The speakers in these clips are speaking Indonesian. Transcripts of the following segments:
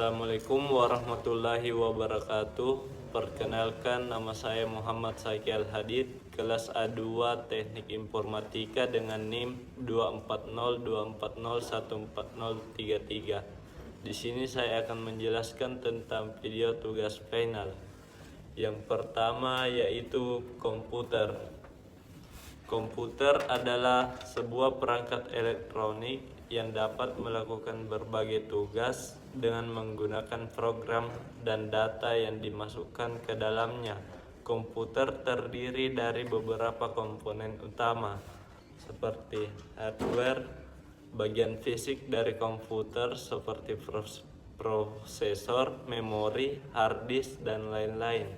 Assalamualaikum warahmatullahi wabarakatuh. Perkenalkan, nama saya Muhammad Saiki Al-Hadid, kelas A2 Teknik Informatika dengan NIM 24024014033. Di sini saya akan menjelaskan tentang video tugas final. Yang pertama yaitu komputer. Komputer adalah sebuah perangkat elektronik yang dapat melakukan berbagai tugas dengan menggunakan program dan data yang dimasukkan ke dalamnya. Komputer terdiri dari beberapa komponen utama seperti hardware, bagian fisik dari komputer seperti prosesor, memori, hard disk, dan lain-lain.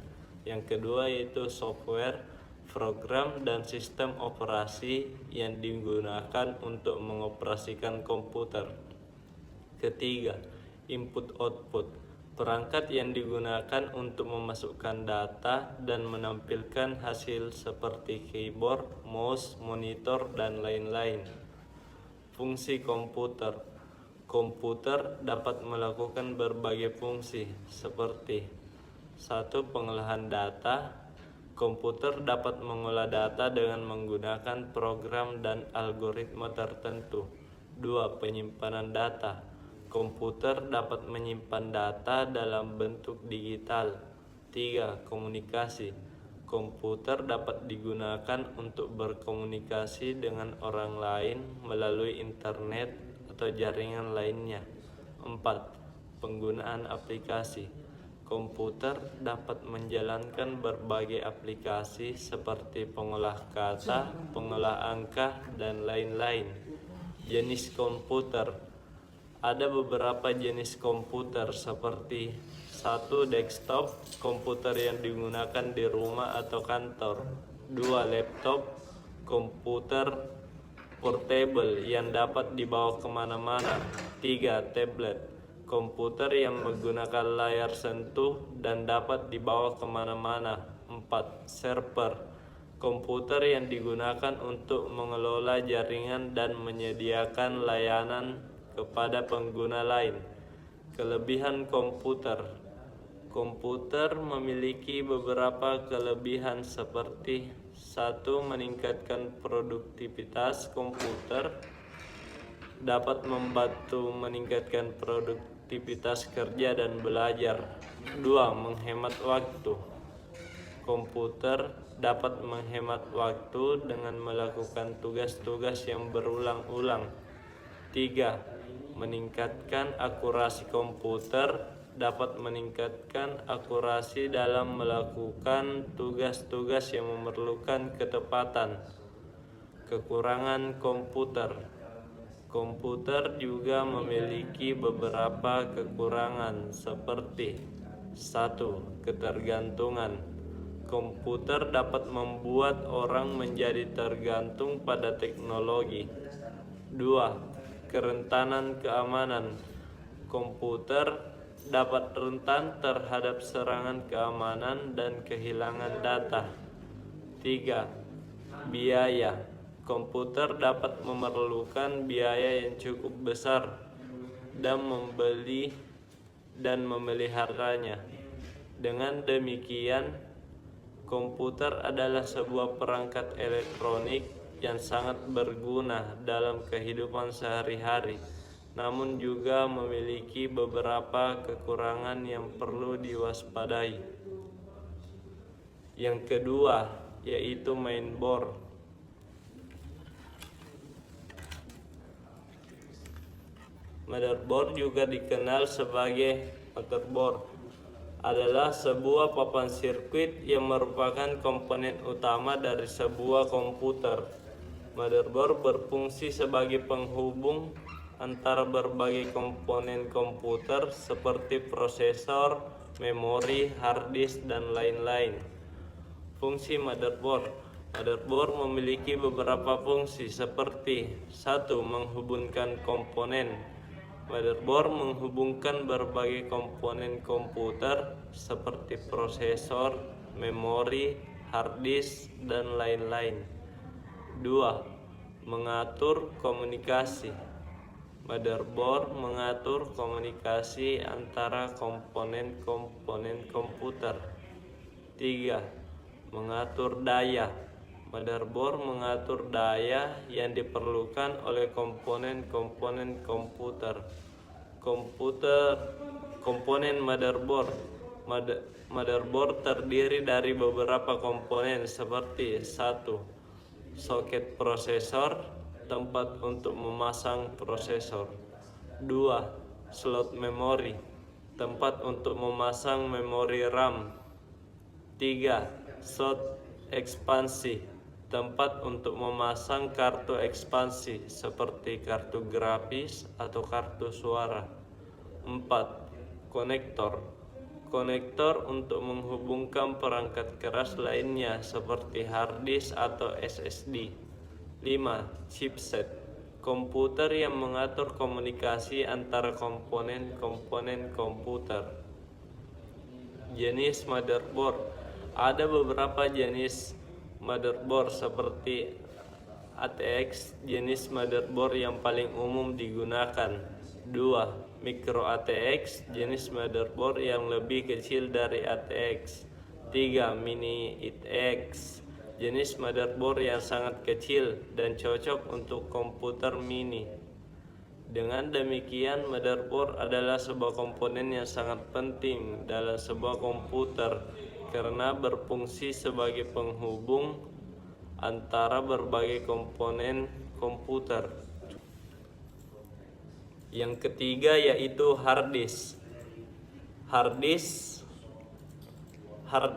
Yang kedua yaitu software, program dan sistem operasi yang digunakan untuk mengoperasikan komputer. Ketiga, input-output, perangkat yang digunakan untuk memasukkan data dan menampilkan hasil seperti keyboard, mouse, monitor, dan lain-lain. Fungsi komputer. Komputer dapat melakukan berbagai fungsi seperti 1. Pengolahan data. Komputer dapat mengolah data dengan menggunakan program dan algoritma tertentu. 2. Penyimpanan data. Komputer dapat menyimpan data dalam bentuk digital. 3. Komunikasi. Komputer dapat digunakan untuk berkomunikasi dengan orang lain melalui internet atau jaringan lainnya. 4. Penggunaan aplikasi. Komputer dapat menjalankan berbagai aplikasi seperti pengolah kata, pengolah angka, dan lain-lain. Jenis komputer. Ada beberapa jenis komputer seperti 1. Desktop, komputer yang digunakan di rumah atau kantor. 2. Laptop, komputer portable yang dapat dibawa kemana-mana. 3. Tablet, komputer yang menggunakan layar sentuh dan dapat dibawa kemana-mana. 4. Server, komputer yang digunakan untuk mengelola jaringan dan menyediakan layanan kepada pengguna lain. Kelebihan komputer. Komputer memiliki beberapa kelebihan seperti 1. Meningkatkan produktivitas. Komputer dapat membantu meningkatkan produktivitas kerja dan belajar. 2. Menghemat waktu. Komputer dapat menghemat waktu dengan melakukan tugas-tugas yang berulang-ulang. 3. Meningkatkan akurasi. Komputer dapat meningkatkan akurasi dalam melakukan tugas-tugas yang memerlukan ketepatan. Kekurangan komputer. Komputer juga memiliki beberapa kekurangan seperti 1. Ketergantungan. Komputer dapat membuat orang menjadi tergantung pada teknologi. 2. Kerentanan keamanan. Komputer dapat rentan terhadap serangan keamanan dan kehilangan data. 3. Biaya. Komputer dapat memerlukan biaya yang cukup besar dan membeli dan memeliharanya. Dengan demikian, komputer adalah sebuah perangkat elektronik yang sangat berguna dalam kehidupan sehari-hari, namun juga memiliki beberapa kekurangan yang perlu diwaspadai. Yang kedua yaitu mainboard. Motherboard, juga dikenal sebagai motherboard, adalah sebuah papan sirkuit yang merupakan komponen utama dari sebuah komputer. Motherboard berfungsi sebagai penghubung antara berbagai komponen komputer seperti prosesor, memori, hard disk, dan lain-lain. Fungsi motherboard. Motherboard memiliki beberapa fungsi seperti 1. Menghubungkan komponen. Motherboard menghubungkan berbagai komponen komputer seperti prosesor, memori, hard disk, dan lain-lain. 2. Mengatur komunikasi. Motherboard mengatur komunikasi antara komponen-komponen komputer. 3. Mengatur daya. Motherboard mengatur daya yang diperlukan oleh komponen-komponen komputer. Komponen motherboard. Motherboard terdiri dari beberapa komponen seperti 1. Soket prosesor, tempat untuk memasang prosesor. 2. Slot memori, tempat untuk memasang memori RAM. 3. Slot ekspansi, tempat untuk memasang kartu ekspansi seperti kartu grafis atau kartu suara. 4. Konektor untuk menghubungkan perangkat keras lainnya seperti hard disk atau SSD. 5. Chipset, komputer yang mengatur komunikasi antara komponen-komponen komputer. Jenis motherboard. Ada beberapa jenis motherboard seperti ATX, jenis motherboard yang paling umum digunakan. 2. Micro ATX, jenis motherboard yang lebih kecil dari ATX. 3. Mini ATX, jenis motherboard yang sangat kecil dan cocok untuk komputer mini. Dengan demikian, motherboard adalah sebuah komponen yang sangat penting dalam sebuah komputer karena berfungsi sebagai penghubung antara berbagai komponen komputer. Yang ketiga yaitu hard disk. Hard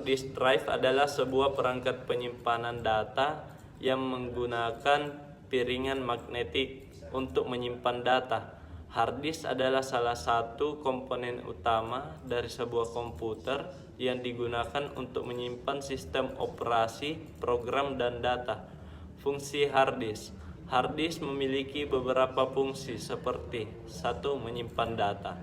disk drive adalah sebuah perangkat penyimpanan data yang menggunakan piringan magnetik untuk menyimpan data. Hard disk adalah salah satu komponen utama dari sebuah komputer yang digunakan untuk menyimpan sistem operasi, program, dan data. Fungsi hard disk. Hard disk memiliki beberapa fungsi seperti 1. Menyimpan data.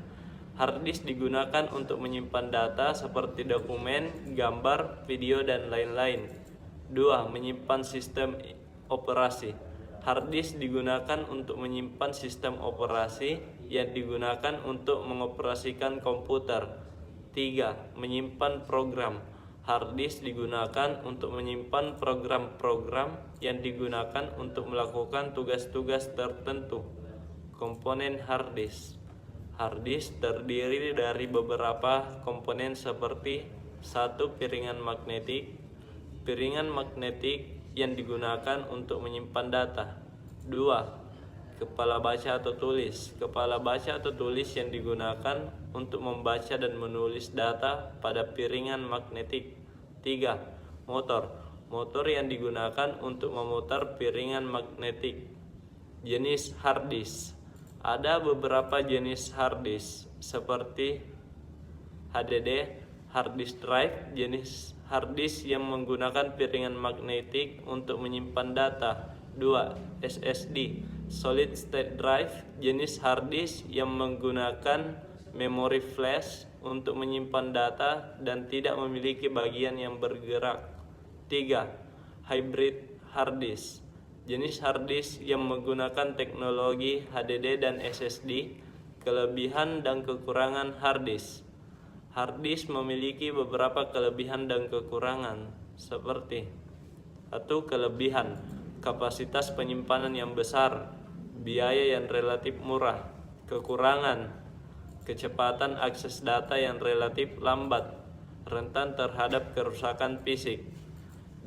Hard disk digunakan untuk menyimpan data seperti dokumen, gambar, video, dan lain-lain. 2. Menyimpan sistem operasi. Hard disk digunakan untuk menyimpan sistem operasi yang digunakan untuk mengoperasikan komputer. 3. Menyimpan program. Hard disk digunakan untuk menyimpan program-program yang digunakan untuk melakukan tugas-tugas tertentu. Komponen hard disk. Hard disk terdiri dari beberapa komponen seperti 1. Piringan magnetik. Piringan magnetik yang digunakan untuk menyimpan data. 2. Kepala baca atau tulis. Kepala baca atau tulis yang digunakan untuk membaca dan menulis data pada piringan magnetik. 3. Motor yang digunakan untuk memutar piringan magnetik. Jenis hard disk. Ada beberapa jenis hard disk seperti HDD, hard disk drive, jenis hard disk yang menggunakan piringan magnetik untuk menyimpan data. 2. SSD, solid state drive, jenis hard disk yang menggunakan memori flash untuk menyimpan data dan tidak memiliki bagian yang bergerak. 3. Hybrid hard disk, jenis hard disk yang menggunakan teknologi HDD dan SSD. Kelebihan dan kekurangan hard disk. Hard disk memiliki beberapa kelebihan dan kekurangan seperti 1. Kelebihan, kapasitas penyimpanan yang besar, biaya yang relatif murah. Kekurangan, kecepatan akses data yang relatif lambat, rentan terhadap kerusakan fisik.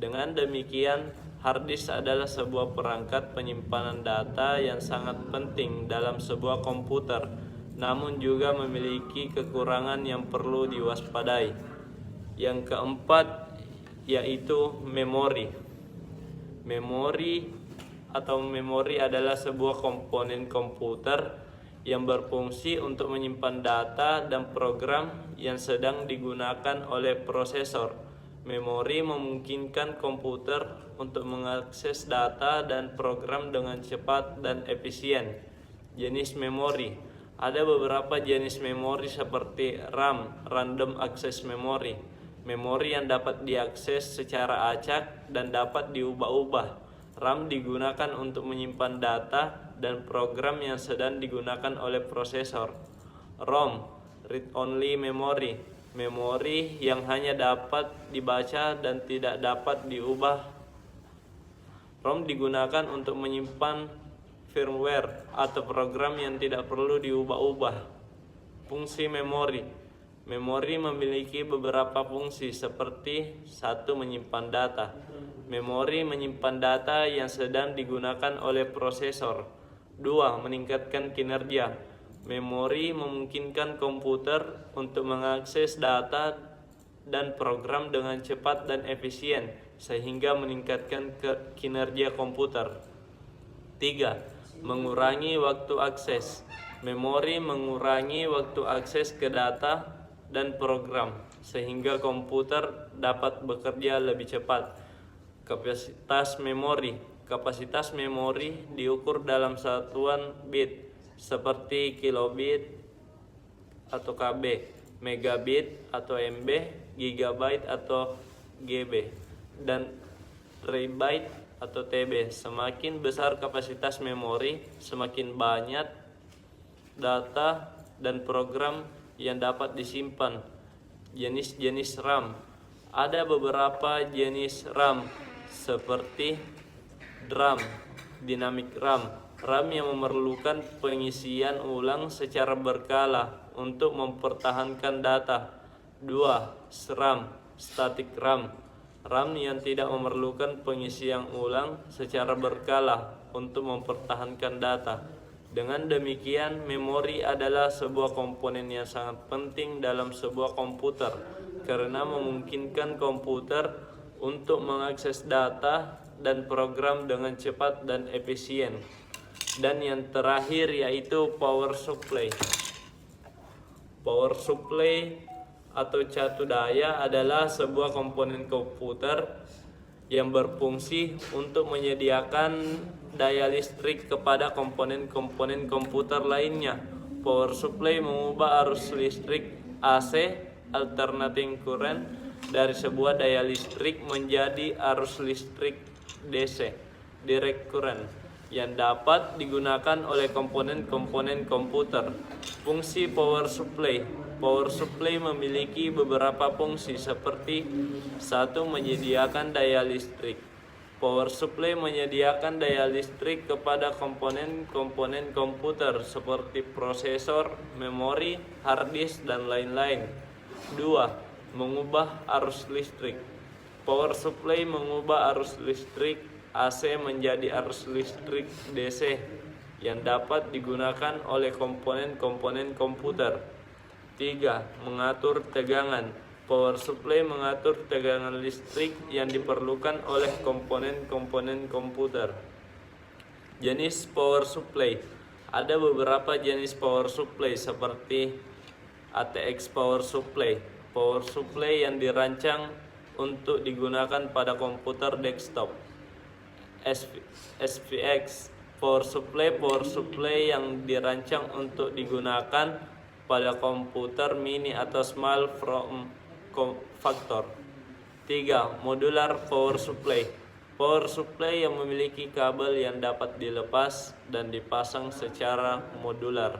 Dengan demikian, hard disk adalah sebuah perangkat penyimpanan data yang sangat penting dalam sebuah komputer, namun juga memiliki kekurangan yang perlu diwaspadai. Yang keempat yaitu memori. Memori adalah sebuah komponen komputer yang berfungsi untuk menyimpan data dan program yang sedang digunakan oleh prosesor. Memori memungkinkan komputer untuk mengakses data dan program dengan cepat dan efisien. Jenis memori. Ada beberapa jenis memori seperti RAM, Random Access Memory, memori yang dapat diakses secara acak dan dapat diubah-ubah. RAM digunakan untuk menyimpan data dan program yang sedang digunakan oleh prosesor. ROM, read only memory, memori yang hanya dapat dibaca dan tidak dapat diubah. ROM digunakan untuk menyimpan firmware atau program yang tidak perlu diubah-ubah. Fungsi memori. Memori memiliki beberapa fungsi seperti: 1. Menyimpan data. Memori menyimpan data yang sedang digunakan oleh prosesor. 2. Meningkatkan kinerja. Memori memungkinkan komputer untuk mengakses data dan program dengan cepat dan efisien, sehingga meningkatkan kinerja komputer. 3. Mengurangi waktu akses. Memori mengurangi waktu akses ke data dan program, sehingga komputer dapat bekerja lebih cepat. Kapasitas memori. Kapasitas memori diukur dalam satuan bit seperti kilobit atau KB, megabit atau MB, gigabyte atau GB, dan terabyte atau TB. Semakin besar kapasitas memori, semakin banyak data dan program yang dapat disimpan. Jenis-jenis RAM. Ada beberapa jenis RAM seperti DRAM, dynamic RAM, RAM yang memerlukan pengisian ulang secara berkala untuk mempertahankan data. 2. SRAM, static RAM, RAM yang tidak memerlukan pengisian ulang secara berkala untuk mempertahankan data. Dengan demikian, memori adalah sebuah komponen yang sangat penting dalam sebuah komputer karena memungkinkan komputer untuk mengakses data dan program dengan cepat dan efisien. Dan yang terakhir yaitu power supply. Power supply atau catu daya adalah sebuah komponen komputer yang berfungsi untuk menyediakan daya listrik kepada komponen-komponen komputer lainnya. Power supply mengubah arus listrik AC, alternating current, dari sebuah daya listrik menjadi arus listrik DC, direct current, yang dapat digunakan oleh komponen-komponen komputer. Fungsi power supply. Power supply memiliki beberapa fungsi seperti: 1. Menyediakan daya listrik. Power supply menyediakan daya listrik kepada komponen-komponen komputer seperti prosesor, memori, hard disk, dan lain-lain. 2. Mengubah arus listrik. Power supply mengubah arus listrik AC menjadi arus listrik DC yang dapat digunakan oleh komponen-komponen komputer. 3. Mengatur tegangan. Power supply mengatur tegangan listrik yang diperlukan oleh komponen-komponen komputer. Jenis power supply. Ada beberapa jenis power supply seperti ATX power supply, power supply yang dirancang untuk digunakan pada komputer desktop. SPX power supply yang dirancang untuk digunakan pada komputer mini atau small form factor. 3. Modular power supply. Power supply yang memiliki kabel yang dapat dilepas dan dipasang secara modular.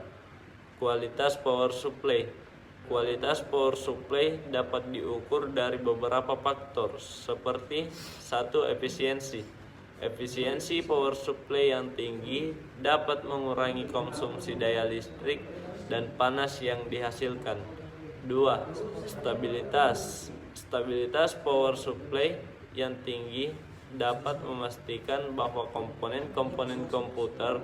Kualitas power supply. Kualitas power supply dapat diukur dari beberapa faktor seperti: 1. Efisiensi. Efisiensi power supply yang tinggi dapat mengurangi konsumsi daya listrik dan panas yang dihasilkan. 2. Stabilitas. Stabilitas power supply yang tinggi dapat memastikan bahwa komponen-komponen komputer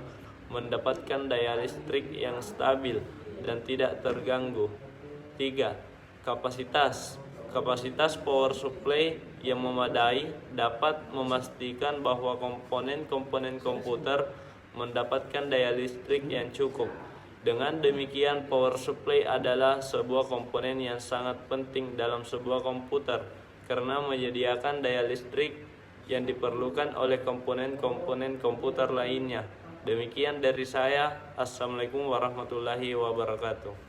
mendapatkan daya listrik yang stabil dan tidak terganggu. 3. Kapasitas. Kapasitas power supply yang memadai dapat memastikan bahwa komponen-komponen komputer mendapatkan daya listrik yang cukup. Dengan demikian, power supply adalah sebuah komponen yang sangat penting dalam sebuah komputer karena menyediakan daya listrik yang diperlukan oleh komponen-komponen komputer lainnya. Demikian dari saya. Assalamualaikum warahmatullahi wabarakatuh.